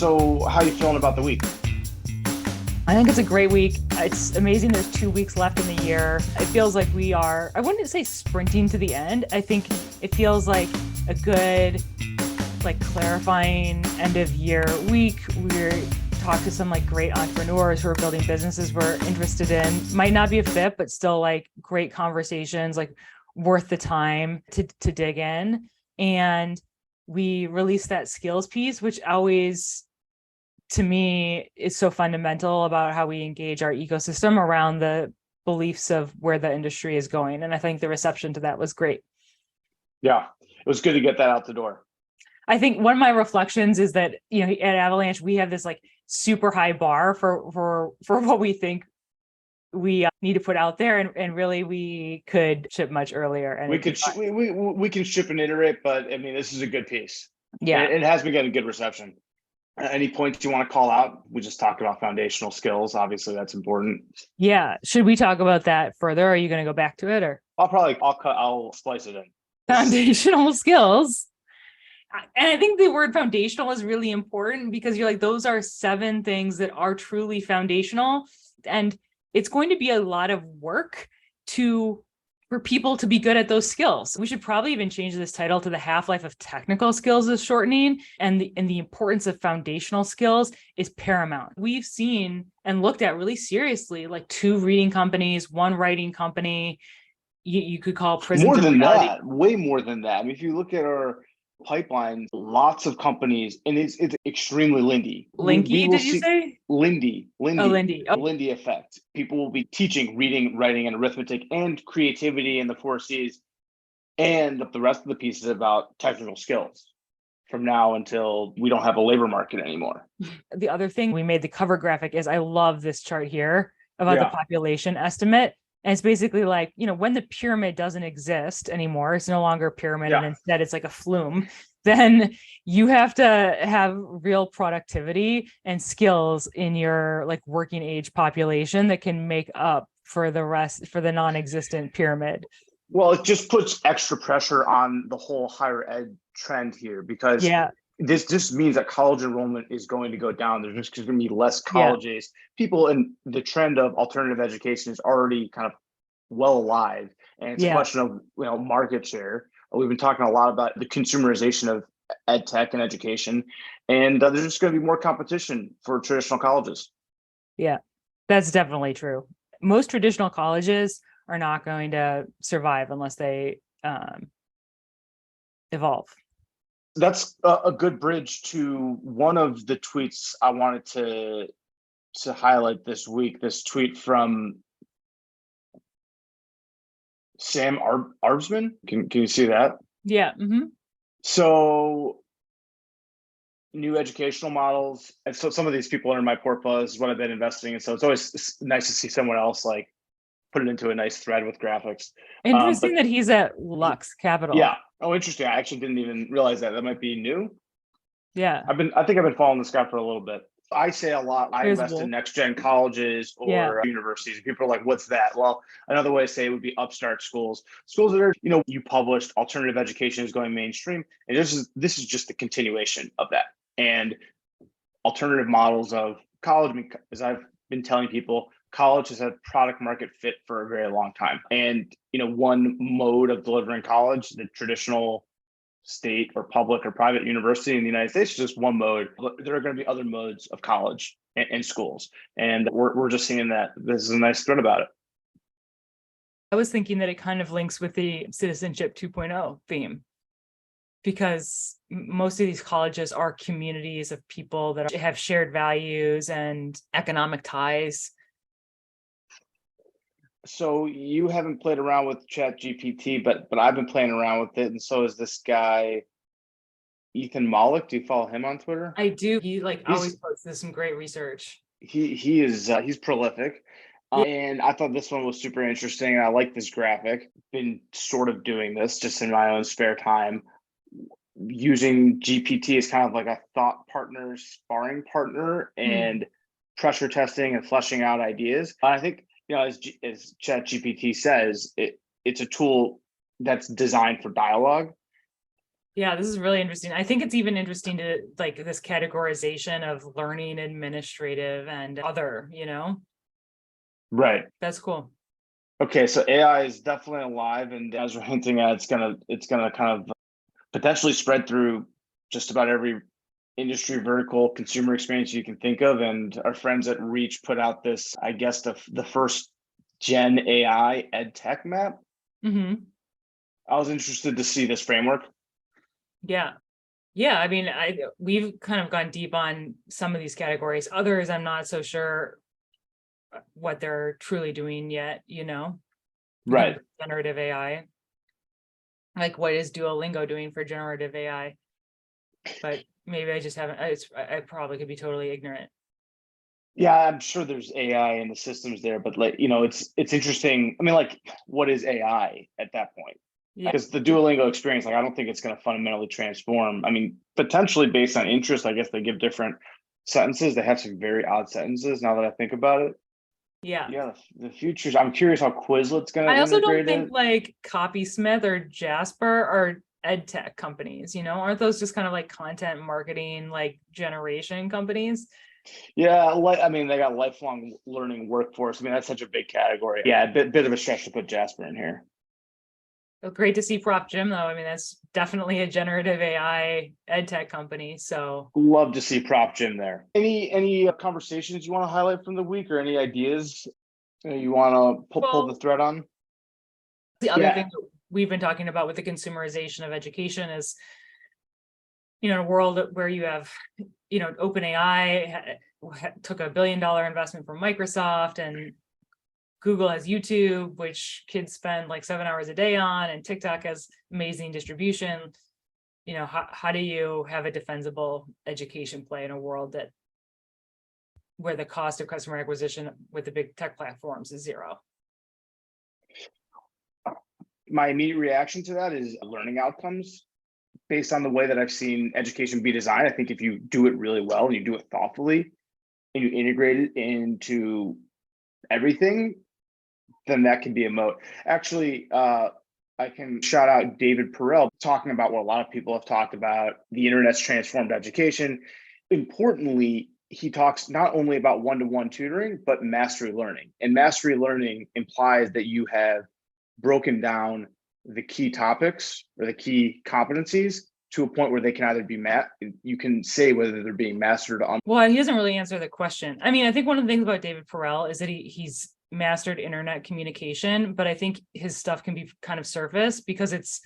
So how are you feeling about the week? I think it's a great week. It's amazing there's 2 weeks left in the year. It feels like we are, I wouldn't say sprinting to the end. I think it feels like a good, clarifying end of year week. We're talked to some great entrepreneurs who are building businesses we're interested in. Might not be a fit, but still great conversations, worth the time to dig in. And we released that skills piece, which always to me is so fundamental about how we engage our ecosystem around the beliefs of where the industry is going. And I think the reception to that was great. Yeah, it was good to get that out the door. I think one of my reflections is that, at Avalanche, we have this super high bar for what we think we need to put out there. And really we could ship much earlier. And we can ship and iterate, but I mean, this is a good piece. Yeah. It has been getting good reception. Any points you want to call out? We just talked about foundational skills. Obviously, that's important. Yeah. Should we talk about that further? Are you going to go back to it, or? I'll splice it in. Foundational skills. And I think the word foundational is really important because you're those are 7 things that are truly foundational. And it's going to be a lot of work for people to be good at those skills. We should probably even change this title to the half-life of technical skills is shortening, and the importance of foundational skills is paramount. We've seen and looked at really seriously 2 reading companies, 1 writing company. You could call prison more than that, way more than that. I mean, if you look at our pipeline, lots of companies, and it's extremely Lindy. Linky, did you say? Lindy. Oh, Lindy. Oh. Lindy effect. People will be teaching reading, writing, and arithmetic, and creativity in the 4 C's, and the rest of the piece is about technical skills from now until we don't have a labor market anymore. The other thing we made the cover graphic is I love this chart here about the population estimate. And it's basically when the pyramid doesn't exist anymore, it's no longer a pyramid, and instead it's a flume, then you have to have real productivity and skills in your working age population that can make up for the non-existent pyramid. Well, it just puts extra pressure on the whole higher ed trend here because this just means that college enrollment is going to go down. There's just going to be less colleges. People, and the trend of alternative education is already kind of well alive. And it's a question of market share. We've been talking a lot about the consumerization of ed tech and education, and there's just going to be more competition for traditional colleges. Yeah, that's definitely true. Most traditional colleges are not going to survive unless they evolve. That's a good bridge to one of the tweets I wanted to highlight this week. This tweet from Sam Arbesman. Can you see that? Yeah. Mm-hmm. So new educational models. And so some of these people are in my portfolio. This is what I've been investing in. So it's always nice to see someone else put it into a nice thread with graphics. Interesting that he's at Lux Capital. Yeah. Oh, interesting. I actually didn't even realize that. That might be new. Yeah. I think I've been following this guy for a little bit. I say a lot, I invest in next gen colleges or universities. People are like, what's that? Well, another way to say it would be upstart schools that are, you published, alternative education is going mainstream. And this is just the continuation of that. And alternative models of college, as I've been telling people, college has had product market fit for a very long time. And, one mode of delivering college, the traditional state or public or private university in the United States is just one mode. There are going to be other modes of college and schools. And we're just seeing that. This is a nice thread about it. I was thinking that it kind of links with the citizenship 2.0 theme, because most of these colleges are communities of people that have shared values and economic ties. So you haven't played around with ChatGPT, but I've been playing around with it, and so is this guy, Ethan Mollick. Do you follow him on Twitter? I do. He always posts some great research. He's prolific, and I thought this one was super interesting. And I like this graphic. Been sort of doing this just in my own spare time, using GPT as kind of like a thought partner, sparring partner, and pressure testing and fleshing out ideas. I think, as ChatGPT says, it's a tool that's designed for dialogue. Yeah, this is really interesting. I think it's even interesting to like this categorization of learning, administrative, and other, Right. That's cool. Okay, so AI is definitely alive, and as we're hinting at, it's gonna kind of potentially spread through just about every industry vertical consumer experience you can think of. And our friends at Reach put out this, I guess, the first Gen AI ed tech map. Mm-hmm. I was interested to see this framework. Yeah. Yeah. I mean, we've kind of gone deep on some of these categories. Others, I'm not so sure what they're truly doing yet, Right. generative AI. Like, what is Duolingo doing for generative AI? But maybe I just haven't, I probably could be totally ignorant. Yeah, I'm sure there's AI in the systems there, but like, it's interesting. I mean, like, what is AI at that point? Yeah. Because the Duolingo experience, like, I don't think it's going to fundamentally transform. I mean, potentially based on interest, I guess they give different sentences. They have some very odd sentences now that I think about it. Yeah. Yeah, the futures. I'm curious how Quizlet's going I to also don't integrate think it. like Copysmith or Jasper are ed tech companies, aren't those just kind of like content marketing, like generation companies? Yeah, I mean, they got lifelong learning workforce. I mean, that's such a big category. Yeah, a bit of a stretch to put Jasper in here. Great to see Prop Gym though. I mean, that's definitely a generative AI ed tech company. So Love to see Prop Gym there. Any conversations you want to highlight from the week, or any ideas you want to pull the well, thread on? the other Yeah, thing that we've been talking about with the consumerization of education is, in a world where you have, OpenAI took $1 billion investment from Microsoft, and Google has YouTube, which kids spend like 7 hours a day on, and TikTok has amazing distribution. How do you have a defensible education play in a world where the cost of customer acquisition with the big tech platforms is zero? my immediate reaction to that is learning outcomes based on the way that I've seen education be designed. I think if you do it really well and you do it thoughtfully and you integrate it into everything, then that can be a moat. Actually, I can shout out David Perell talking about what a lot of people have talked about: the internet's transformed education. Importantly, he talks not only about one-to-one tutoring, but mastery learning. And mastery learning implies that you have broken down the key topics or the key competencies to a point where they can either be you can say whether they're being mastered on. Well, he doesn't really answer the question. I mean, I think one of the things about David Perell is that he's mastered internet communication, but I think his stuff can be kind of surface because it's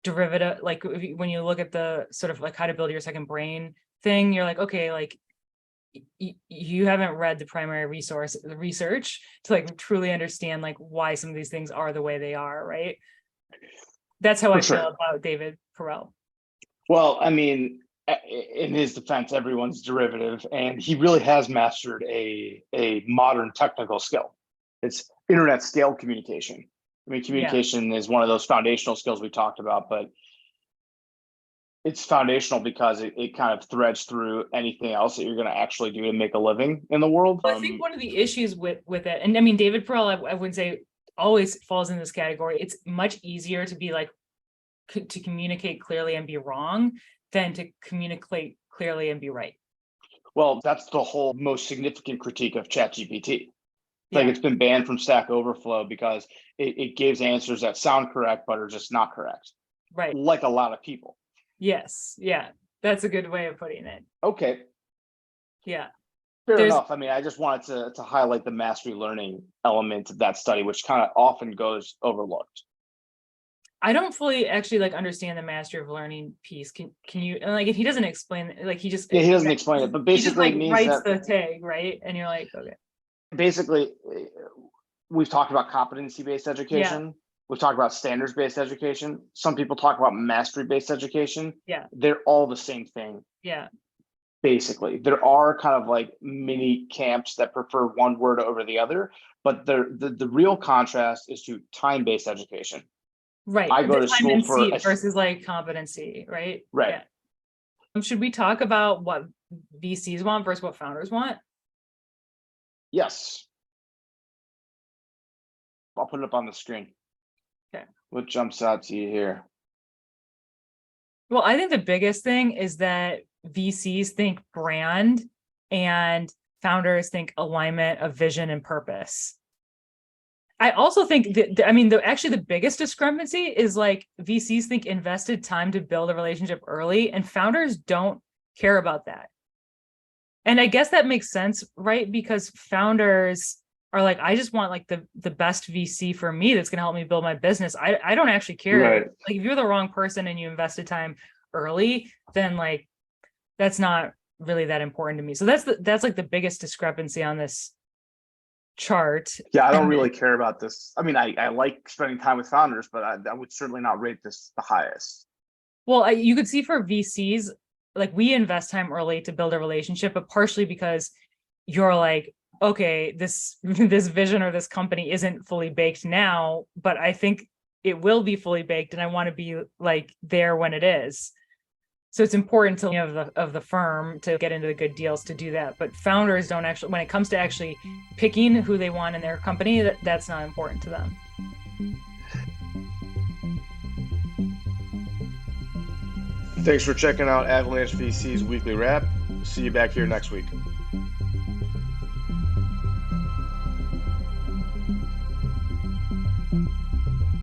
derivative. Like when you look at the sort of like how to build your second brain thing, you're like, okay, like you haven't read the research to like truly understand like why some of these things are the way they are, right? That's how For I feel sure. about David Perell. Well, I mean, in his defense, everyone's derivative, and he really has mastered a modern technical skill. It's internet scale communication. I mean, Yeah. communication is one of those foundational skills we talked about, but it's foundational because it kind of threads through anything else that you're going to actually do to make a living in the world. Well, I think one of the issues with it, and I mean, David Perell, I would say always falls in this category. It's much easier to be like to communicate clearly and be wrong than to communicate clearly and be right. Well, that's the whole most significant critique of ChatGPT. Like, Yeah. it's been banned from Stack Overflow because it gives answers that sound correct but are just not correct. Right. Like a lot of people. Yes. Yeah. That's a good way of putting it. Okay. Yeah. Fair enough. I mean, I just wanted to highlight the mastery learning element of that study, which kind of often goes overlooked. I don't fully actually like understand the mastery of learning piece. Can you, and like if he doesn't explain, like he just Yeah, he doesn't explain it, but he just basically like it means writes that the tag, right? And you're like, okay. basically we've talked about competency-based Yeah. education. We've talked about standards-based education. Some people talk about mastery-based education. Yeah. They're all the same thing. Yeah. Basically, there are kind of like mini camps that prefer one word over the other, but the real contrast is to time-based education. Right. I The go to time school and for seat versus like competency, right? right. Yeah. Should we talk about what VCs want versus what founders want? Yes. I'll put it up on the screen. Okay. What jumps out to you here? Well, I think the biggest thing is that VCs think brand and founders think alignment of vision and purpose. I also think that, I mean, actually the biggest discrepancy is like VCs think invested time to build a relationship early, and founders don't care about that. And I guess that makes sense, right? Because founders are like, I just want like the best VC for me that's going to help me build my business. I don't actually care. Right. Like if you're the wrong person and you invested time early, then like that's not really that important to me. So that's like the biggest discrepancy on this chart. Yeah, I don't really care about this. I mean, I like spending time with founders, but I would certainly not rate this the highest. Well, you could see for VCs, like we invest time early to build a relationship, but partially because you're like, okay, this vision or this company isn't fully baked now, but I think it will be fully baked, and I want to be like there when it is. So it's important to of the firm to get into the good deals to do that. But founders don't actually, when it comes to actually picking who they want in their company, that's not important to them. Thanks for checking out Avalanche VC's weekly wrap. See you back here next week.